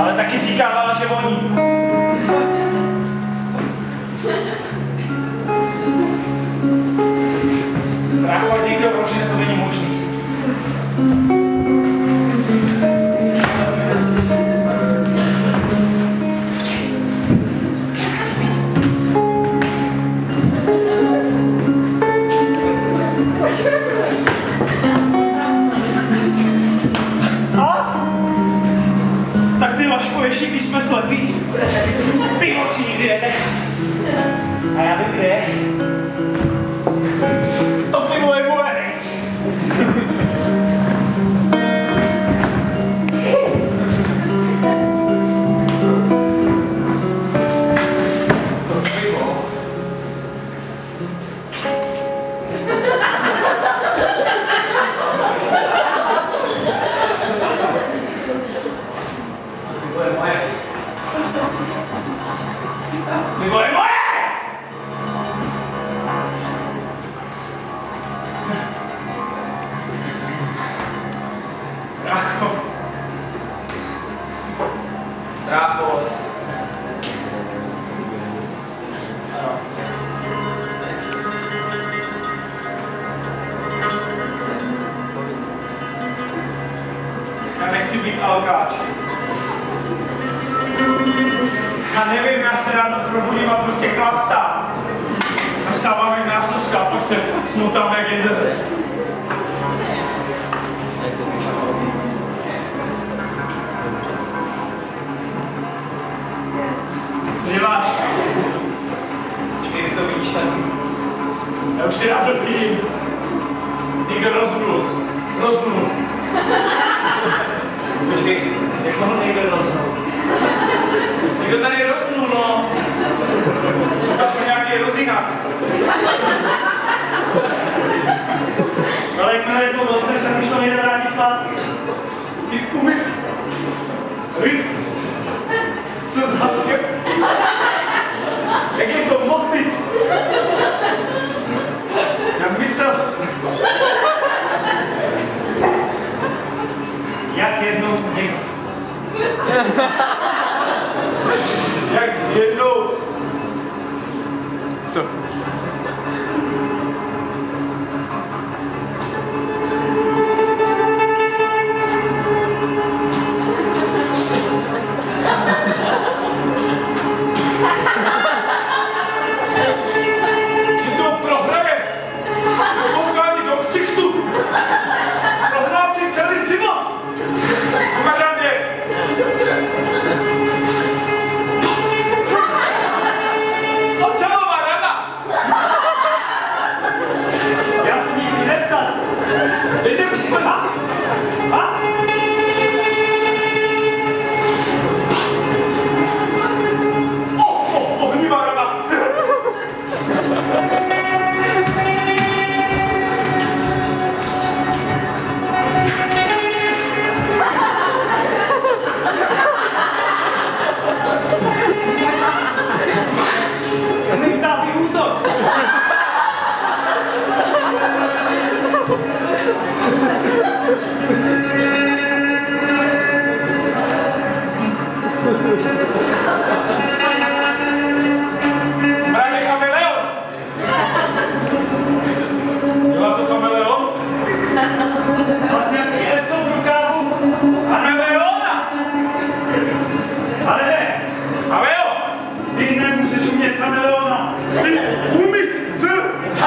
Ale taky říkávala, že voní. Brácho, někdo rožne, to není možný. Tak ty Laško, ještě když jsme slepí. Ty oči nikdy nenech. A já vím, kde je. To pivo je moje. To pivo. Pivo je moje. Pivo je moje! Brácho. Brácho. Ano. Já nechci být alkáč. Já nevím, já se ráno probudím a prostě chlastám. Nasávám jak násoska a pak se smutám jak jezerec. To děláš? Počkej, ty to vidíš tady. Já už tě ráno vidím. Někdo roznul. Roznul. Počkej, jak mohl někdo roznul? Někdo tady roznul, no. To asi nějaký rozinac. Ale jakmile jednou rozneš, tak už to nejde rádi zpátky. Ty umysl. Ric. Se zhackem. Jak je to možný? Já myslel. Jak jednou někdo. Jak jednou. Co?